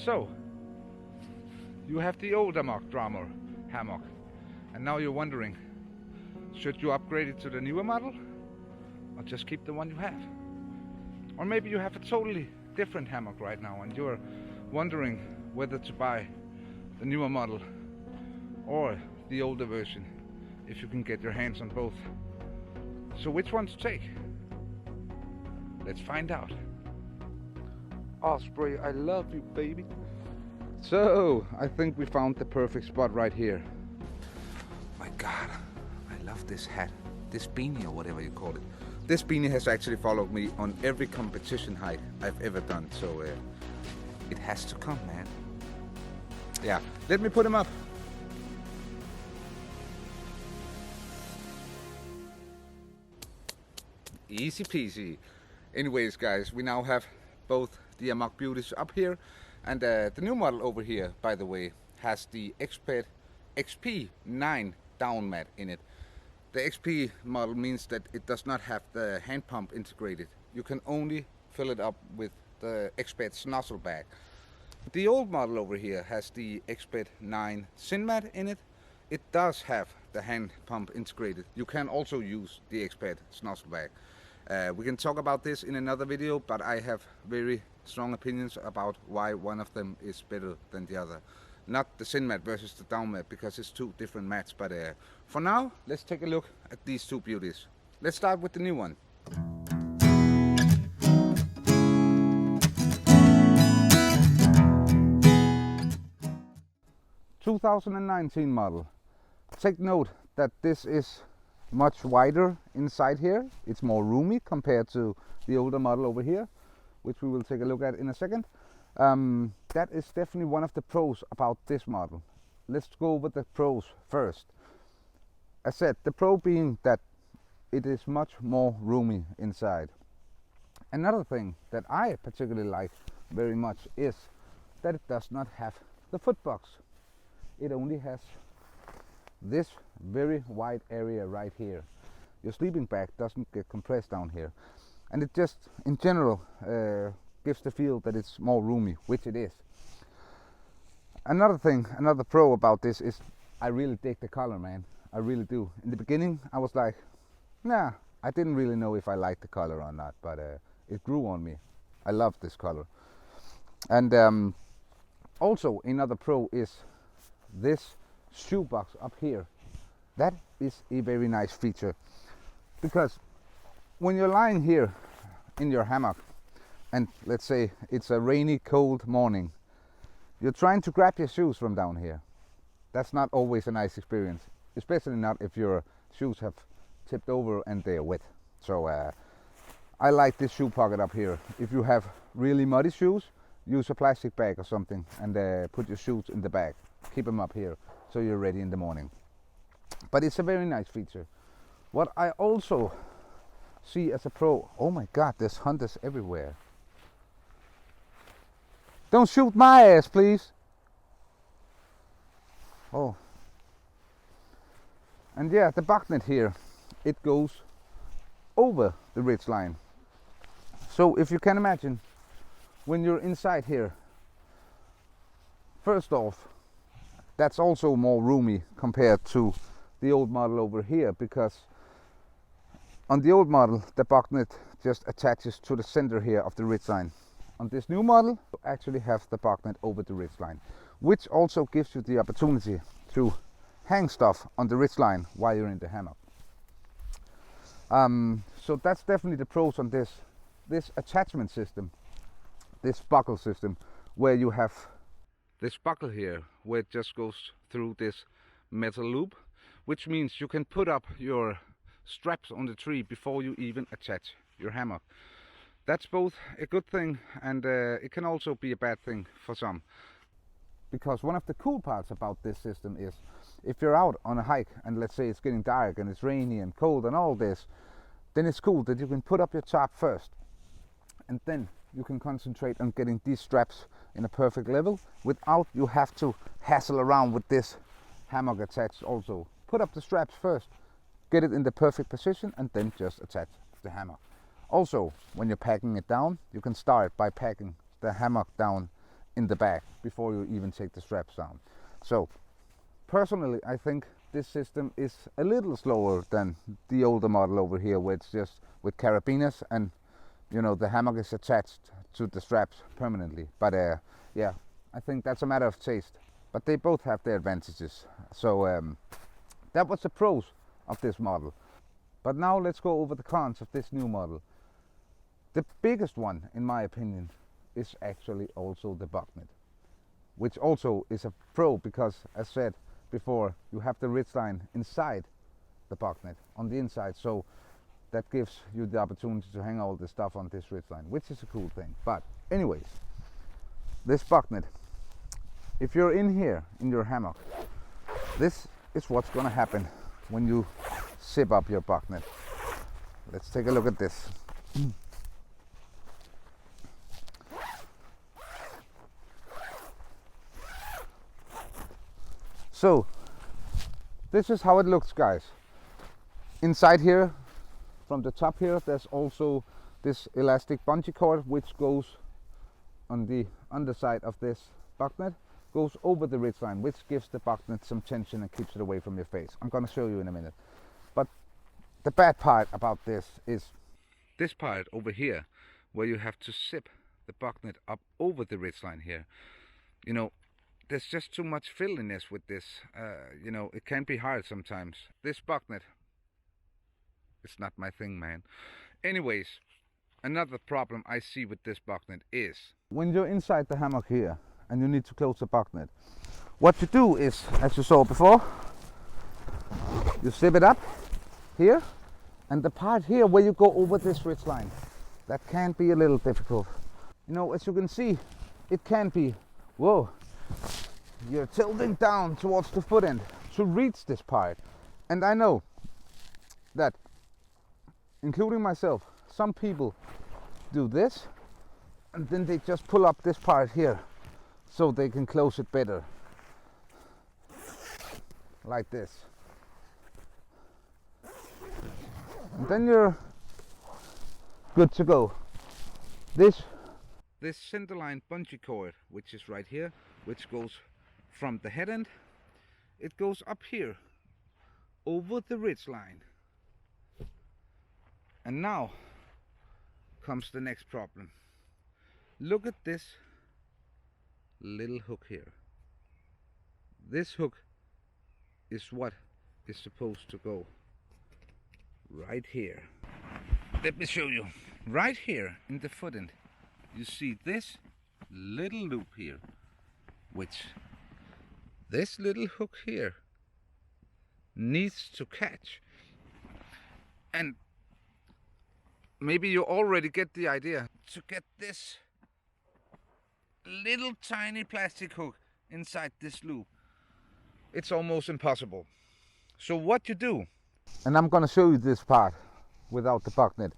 So, you have the old AMOK Draumr hammock, and now you're wondering, should you upgrade it to the newer model, or just keep the one you have? Or maybe you have a totally different hammock right now, and you're wondering whether to buy the newer model or the older version, if you can get your hands on both. So which one to take? Let's find out. Osprey, I love you, baby. So, I think we found the perfect spot right here. My God, I love this hat. This beanie, or whatever you call it. This beanie has actually followed me on every competition hike I've ever done, so it has to come, man. Yeah, let me put him up. Easy peasy. Anyways, guys, we now have both the AMOK beauties up here, and the new model over here, by the way, has the Expert XP9 down mat in it. The XP model means that it does not have the hand pump integrated. You can only fill it up with the Expert nozzle bag. The old model over here has the Expert 9 Sin mat in it. It does have the hand pump integrated. You can also use the Expert nozzle bag. We can talk about this in another video, but I have very strong opinions about why one of them is better than the other. Not the Sin mat versus the down mat, because it's two different mats, but for now, let's take a look at these two beauties. Let's start with the new one. ...2019 model. Take note that this is much wider inside here. It's more roomy compared to the older model over here, which we will take a look at in a second. That is definitely one of the pros about this model. Let's go over the pros first. I said the pro being that it is much more roomy inside. Another thing that I particularly like very much is that it does not have the foot box. It only has this very wide area right here. Your sleeping bag doesn't get compressed down here, and it just in general gives the feel that it's more roomy, which it is. Another thing, another pro about this is I really dig the color, man. I really do. In the beginning I was like, nah, I didn't really know if I liked the color or not, but it grew on me. I love this color. And also another pro is this shoebox up here. That is a very nice feature, because when you're lying here in your hammock and let's say it's a rainy, cold morning, you're trying to grab your shoes from down here. That's not always a nice experience, especially not if your shoes have tipped over and they're wet. So I like this shoe pocket up here. If you have really muddy shoes, use a plastic bag or something and put your shoes in the bag. Keep them up here so you're ready in the morning. But it's a very nice feature. What I also see as a pro, oh my God, there's hunters everywhere. Don't shoot my ass, please. Oh. And yeah, the bucknet here, it goes over the ridge line. So if you can imagine, when you're inside here, first off, that's also more roomy compared to the old model over here, because on the old model the bucknet just attaches to the center here of the ridgeline. On this new model you actually have the bucknet over the ridgeline, which also gives you the opportunity to hang stuff on the ridgeline while you're in the hammock. So that's definitely the pros on this attachment system, this buckle system, where you have this buckle here where it just goes through this metal loop, which means you can put up your straps on the tree before you even attach your hammock. That's both a good thing and it can also be a bad thing for some. Because one of the cool parts about this system is if you're out on a hike and let's say it's getting dark and it's rainy and cold and all this, then it's cool that you can put up your tarp first and then you can concentrate on getting these straps in a perfect level without you have to hassle around with this hammock attached. Also put up the straps first, get it in the perfect position, and then just attach the hammock. Also, when you're packing it down, you can start by packing the hammock down in the back before you even take the straps down. So personally, I think this system is a little slower than the older model over here, where it's just with carabiners and you know the hammock is attached to the straps permanently. But yeah, I think that's a matter of taste, but they both have their advantages. So that was the pros of this model. But now let's go over the cons of this new model. The biggest one, in my opinion, is actually also the bucknet, which also is a pro because, as said before, you have the ridgeline inside the bucknet on the inside, so that gives you the opportunity to hang all the stuff on this ridgeline, which is a cool thing. But anyways, this bucknet, if you're in here in your hammock, this is what's gonna happen when you zip up your bucknet. Let's take a look at this. So this is how it looks, guys. Inside here, from the top here, there's also this elastic bungee cord which goes on the underside of this bucknet, goes over the ridgeline, which gives the bucknet some tension and keeps it away from your face. I'm going to show you in a minute. But the bad part about this is this part over here, where you have to zip the bucknet up over the ridgeline here. You know, there's just too much filliness with this. You know, it can be hard sometimes. This bucknet, it's not my thing, man. Anyways, another problem I see with this bucknet is when you're inside the hammock here and you need to close the bucknet, what you do is, as you saw before, you zip it up here, and the part here where you go over this ridgeline, that can be a little difficult. You know, as you can see, it can be, whoa, you're tilting down towards the foot end to reach this part. And I know that, including myself, some people do this and then they just pull up this part here so they can close it better, like this. And then you're good to go. This centerline bungee cord, which is right here, which goes from the head end, it goes up here over the ridgeline. And now comes the next problem. Look at this little hook here. This hook is what is supposed to go right here. Let me show you. Right here in the foot end, you see this little loop here, which this little hook here needs to catch. And maybe you already get the idea. To get this little tiny plastic hook inside this loop, it's almost impossible. So what you do, and I'm gonna show you this part without the bucknet,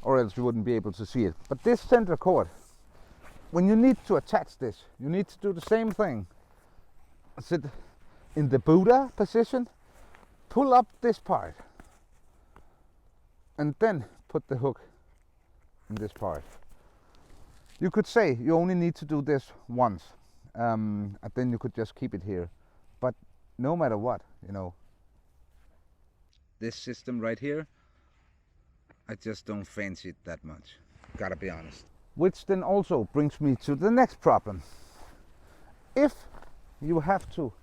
or else you wouldn't be able to see it. But this center cord, when you need to attach this, you need to do the same thing. Sit in the Buddha position, pull up this part, and then put the hook in this part. You could say you only need to do this once, and then you could just keep it here. But no matter what, you know, this system right here, I just don't fancy it that much, gotta be honest. Which then also brings me to the next problem. If you have to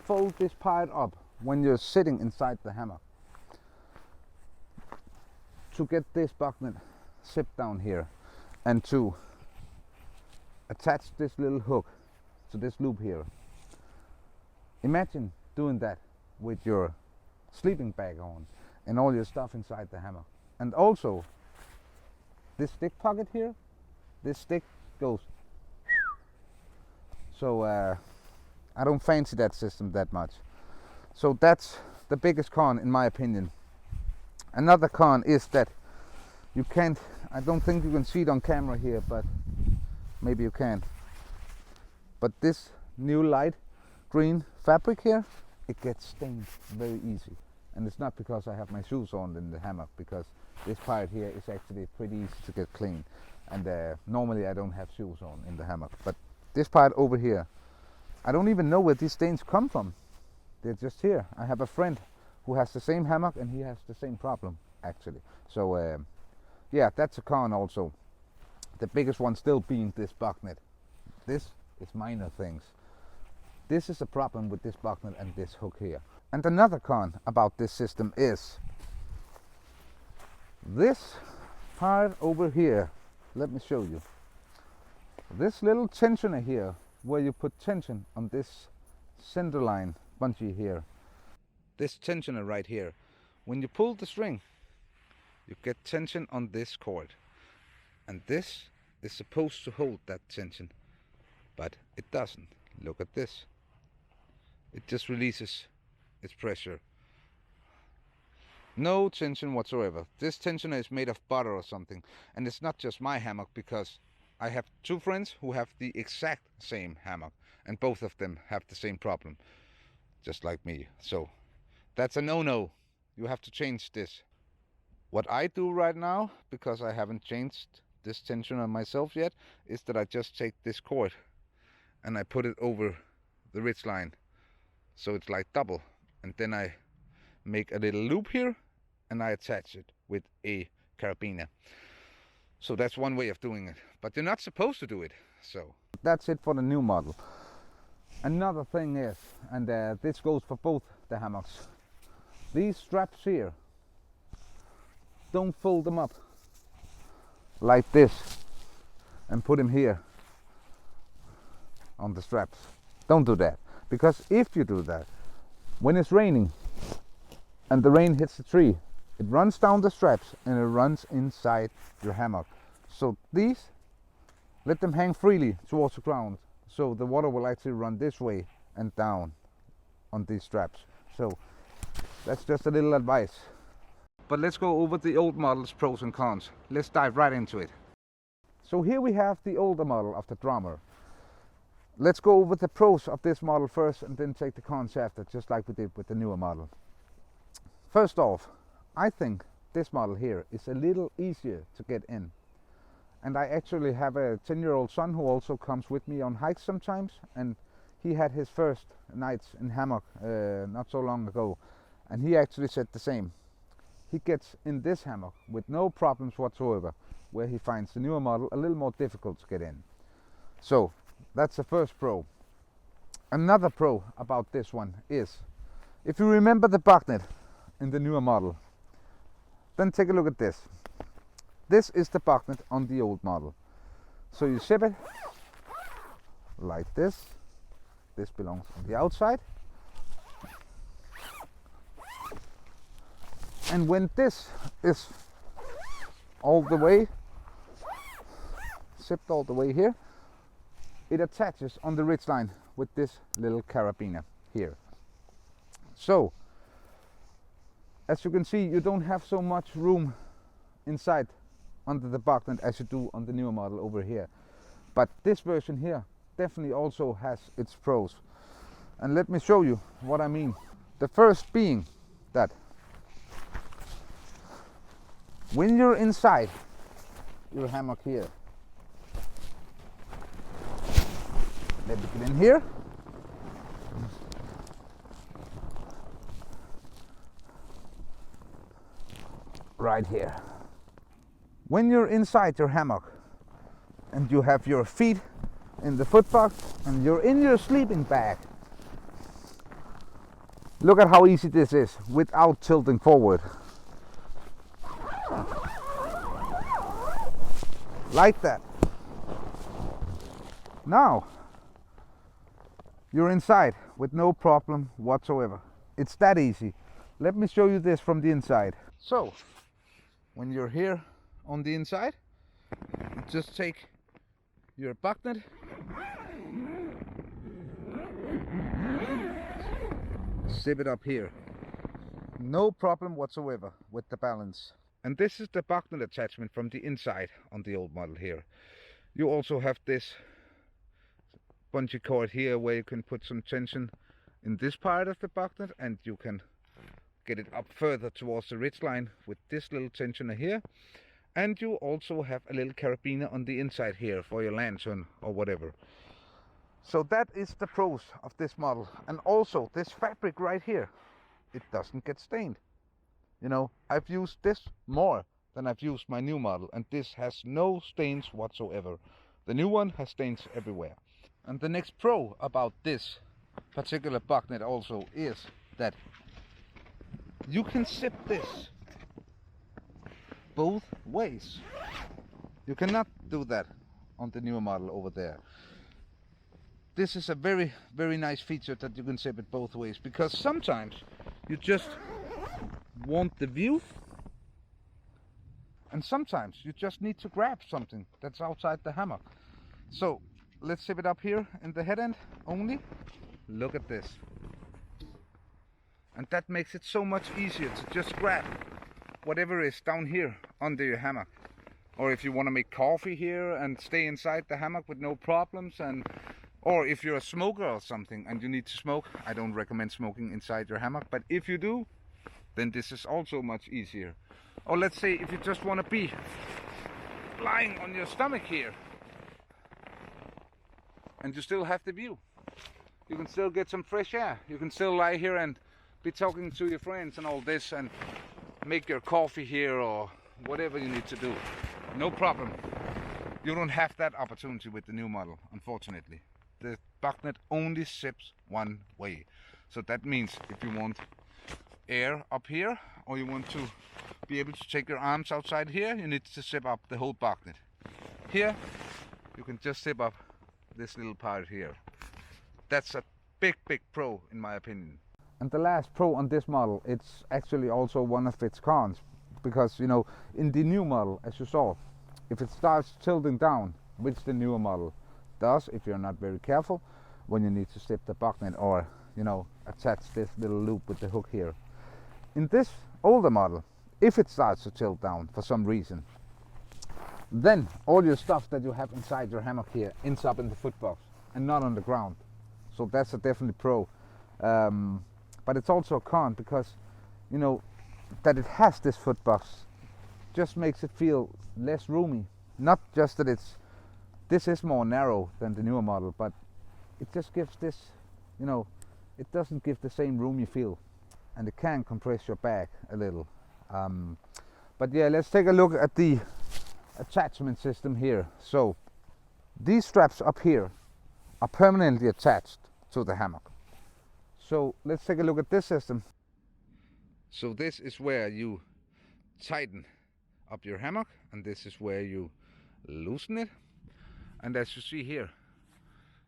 fold this part up when you're sitting inside the hammock to get this bucknet zipped down here and to attach this little hook to this loop here, imagine doing that with your sleeping bag on and all your stuff inside the hammock. And also this stick pocket here, this stick goes, so I don't fancy that system that much. So that's the biggest con in my opinion. Another con is that you can't, I don't think you can see it on camera here, but maybe you can. But this new light green fabric here, it gets stained very easy. And it's not because I have my shoes on in the hammock, because this part here is actually pretty easy to get clean. And normally I don't have shoes on in the hammock, but this part over here. I don't even know where these stains come from. They're just here. I have a friend who has the same hammock and he has the same problem actually. So yeah, that's a con also. The biggest one still being this bucknet. This is minor things. This is a problem with this bucknet and this hook here. And another con about this system is this part over here. Let me show you. This little tensioner here, where you put tension on this center line bungee here. This tensioner right here. When you pull the string, you get tension on this cord. And this is supposed to hold that tension, but it doesn't. Look at this. It just releases its pressure. No tension whatsoever. This tensioner is made of butter or something. And it's not just my hammock, because I have two friends who have the exact same hammock. And both of them have the same problem. Just like me. So that's a no-no. You have to change this. What I do right now, because I haven't changed this tensioner myself yet, is that I just take this cord and I put it over the ridge line. So it's like double. And then I make a little loop here and I attach it with a carabiner. So that's one way of doing it, but you're not supposed to do it. So that's it for the new model. Another thing is, and this goes for both the hammocks, these straps here, don't fold them up like this and put them here on the straps. Don't do that, because if you do that, when it's raining and the rain hits the tree, it runs down the straps and it runs inside your hammock. So these, let them hang freely towards the ground, so the water will actually run this way and down on these straps. So that's just a little advice. But let's go over the old model's pros and cons. Let's dive right into it. So here we have the older model of the Draumr. Let's go over the pros of this model first and then take the cons after, just like we did with the newer model. First off, I think this model here is a little easier to get in. And I actually have a 10-year-old son who also comes with me on hikes sometimes, and he had his first nights in hammock not so long ago, and he actually said the same. He gets in this hammock with no problems whatsoever, where he finds the newer model a little more difficult to get in. So that's the first pro. Another pro about this one is, if you remember the bucknet in the newer model, then take a look at this. This is the bucknet on the old model. So you zip it like this. This belongs on the outside. And when this is all the way, zipped all the way here, it attaches on the ridge line with this little carabiner here. So, as you can see, you don't have so much room inside under the bucknet as you do on the newer model over here. But this version here definitely also has its pros. And let me show you what I mean. The first being that when you're inside your hammock here, let me get in here. Right here. When you're inside your hammock and you have your feet in the foot box and you're in your sleeping bag, look at how easy this is without tilting forward. Like that. Now you're inside with no problem whatsoever. It's that easy. Let me show you this from the inside. So when you're here on the inside, you just take your bucknet, zip it up here. No problem whatsoever with the balance. And this is the bucknet attachment from the inside on the old model here. You also have this bungee cord here where you can put some tension in this part of the bucknet, and you can get it up further towards the ridge line with this little tensioner here. And you also have a little carabiner on the inside here for your lantern or whatever. So that is the pros of this model. And also this fabric right here, it doesn't get stained. You know, I've used this more than I've used my new model, and this has no stains whatsoever. The new one has stains everywhere. And the next pro about this particular bunk net also is that you can zip this both ways. You cannot do that on the newer model over there. This is a very, very nice feature that you can zip it both ways, because sometimes you just want the view, and sometimes you just need to grab something that's outside the hammock. So let's zip it up here in the head end only. Look at this. And that makes it so much easier to just grab whatever is down here under your hammock. Or if you want to make coffee here and stay inside the hammock with no problems, or if you're a smoker or something and you need to smoke. I don't recommend smoking inside your hammock, but if you do, then this is also much easier. Or let's say if you just want to be lying on your stomach here and you still have the view, you can still get some fresh air. You can still lie here and be talking to your friends and all this, and make your coffee here or whatever you need to do. No problem. You don't have that opportunity with the new model, unfortunately. The bunk net only zips one way. So that means if you want air up here, or you want to be able to take your arms outside here, you need to zip up the whole bunk net. Here, you can just zip up this little part here. That's a big, big pro in my opinion. And the last pro on this model, it's actually also one of its cons, because you know, in the new model, as you saw, if it starts tilting down, which the newer model does if you're not very careful, when you need to zip the bunk net or, you know, attach this little loop with the hook here. In this older model, if it starts to tilt down for some reason, then all your stuff that you have inside your hammock here ends up in the footbox and not on the ground. So that's a definitely pro. But it's also a con, because you know that it has this footbox just makes it feel less roomy. Not just that this is more narrow than the newer model, but it just gives this, you know, it doesn't give the same roomy feel, and it can compress your back a little. But yeah, let's take a look at the attachment system here. So these straps up here are permanently attached to the hammock. So let's take a look at this system. So this is where you tighten up your hammock, and this is where you loosen it. And as you see here,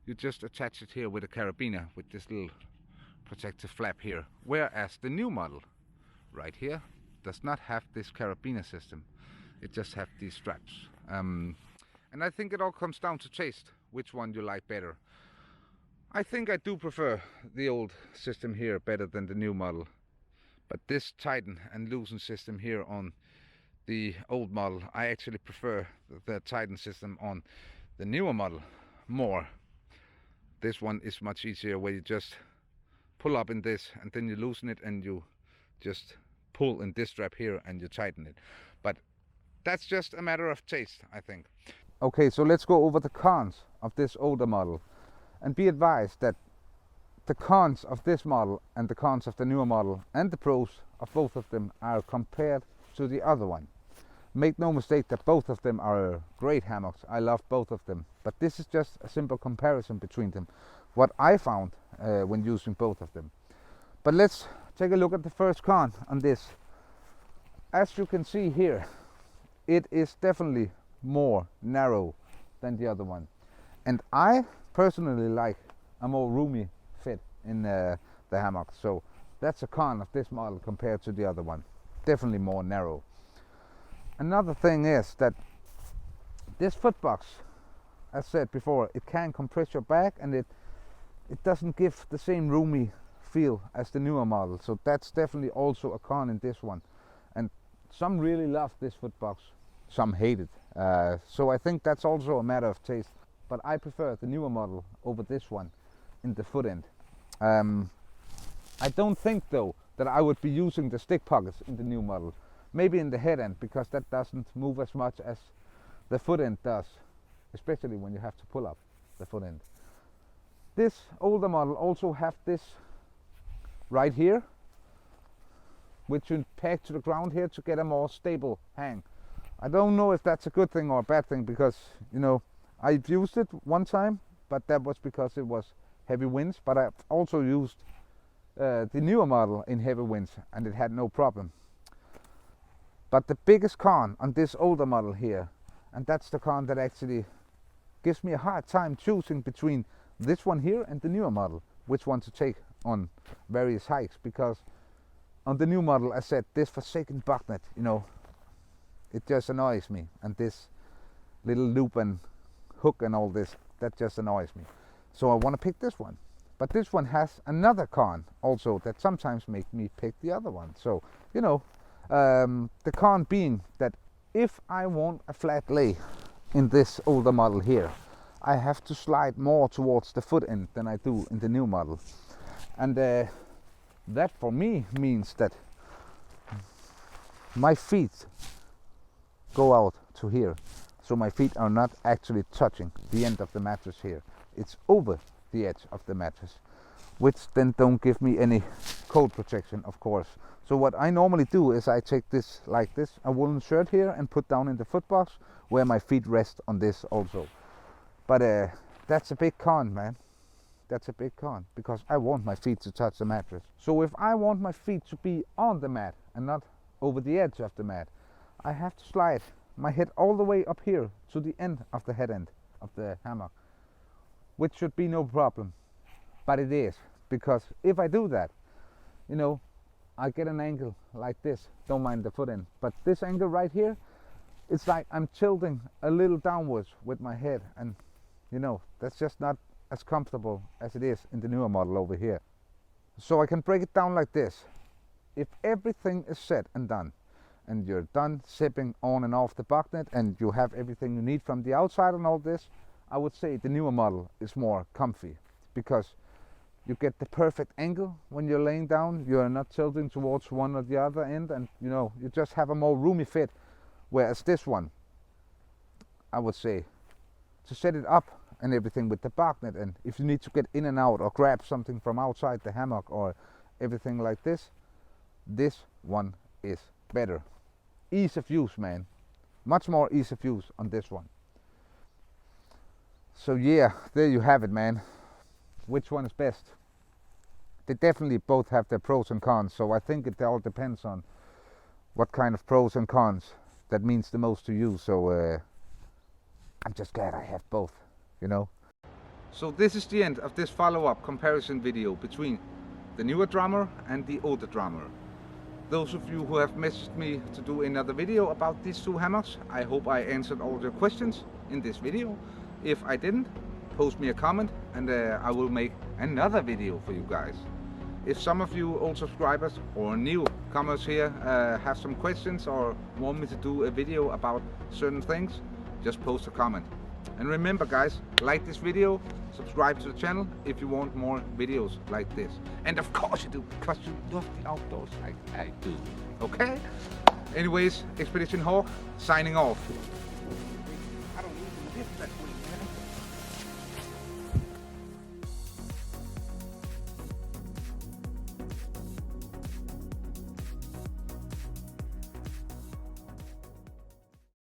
you just attach it here with a carabiner with this little protective flap here. Whereas the new model right here does not have this carabiner system. It just has these straps. And I think it all comes down to taste, which one you like better. I think I do prefer the old system here better than the new model. But this tighten and loosen system here on the old model, I actually prefer the tighten system on the newer model more. This one is much easier, where you just pull up in this and then you loosen it and you just pull in this strap here and you tighten it. But that's just a matter of taste, I think. Okay, so let's go over the cons of this older model. And be advised that the cons of this model and the cons of the newer model and the pros of both of them are compared to the other one. Make no mistake that both of them are great hammocks. I love both of them. But this is just a simple comparison between them, what I found when using both of them. But let's take a look at the first con on this. As you can see here, it is definitely more narrow than the other one. And I personally like a more roomy fit in the hammock. So that's a con of this model compared to the other one. Definitely more narrow. Another thing is that this footbox, as said before, it can compress your back, and it doesn't give the same roomy feel as the newer model. So that's definitely also a con in this one. And some really love this footbox, some hate it. So I think that's also a matter of taste. But I prefer the newer model over this one in the foot end. I don't think though that I would be using the stick pockets in the new model. Maybe in the head end, because that doesn't move as much as the foot end does, especially when you have to pull up the foot end. this older model also have this right here, which you peg to the ground here to get a more stable hang. I don't know if that's a good thing or a bad thing, because you know, I've used it one time, but that was because it was heavy winds. But I've also used the newer model in heavy winds and it had no problem. But the biggest con on this older model here, and that's the con that actually gives me a hard time choosing between this one here and the newer model, which one to take on various hikes, because on the new model, I said, this forsaken bucknet, you know, it just annoys me, and this little loop and hook and all this, that just annoys me. So I want to pick this one. But this one has another con also that sometimes make me pick the other one. So, you know, the con being that if I want a flat lay in this older model here, I have to slide more towards the foot end than I do in the new model. And that for me means that my feet go out to here. So my feet are not actually touching the end of the mattress here. It's over the edge of the mattress, which then don't give me any cold protection, of course. So what I normally do is I take this like this, a woolen shirt here, and put down in the foot box where my feet rest on this also. But that's a big con, man. That's a big con, because I want my feet to touch the mattress. So if I want my feet to be on the mat and not over the edge of the mat, I have to slide my head all the way up here to the end of the head end of the hammock, which should be no problem, but it is, because if I do that, you know, I get an angle like this, don't mind the foot end, but this angle right here, it's like I'm tilting a little downwards with my head, and you know, that's just not as comfortable as it is in the newer model over here. So I can break it down like this. If everything is said and done, and you're done zipping on and off the bucknet, and you have everything you need from the outside and all this, I would say the newer model is more comfy, because you get the perfect angle when you're laying down. You're not tilting towards one or the other end, and you know, you just have a more roomy fit. Whereas this one, I would say, to set it up and everything with the bucknet, and if you need to get in and out or grab something from outside the hammock or everything like this, this one is better. Ease of use, man. Much more ease of use on this one. So yeah, there you have it, man. Which one is best? They definitely both have their pros and cons, so I think it all depends on what kind of pros and cons that means the most to you. So I'm just glad I have both, you know. So this is the end of this follow-up comparison video between the newer Draumr and the older Draumr. Those of you who have messaged me to do another video about these two hammocks, I hope I answered all your questions in this video. If I didn't, post me a comment and I will make another video for you guys. If some of you old subscribers or newcomers here have some questions or want me to do a video about certain things, just post a comment. And remember guys, like this video, subscribe to the channel if you want more videos like this. And of course you do, because you love the outdoors like I do. Okay? Anyways, Expedition Hawk signing off.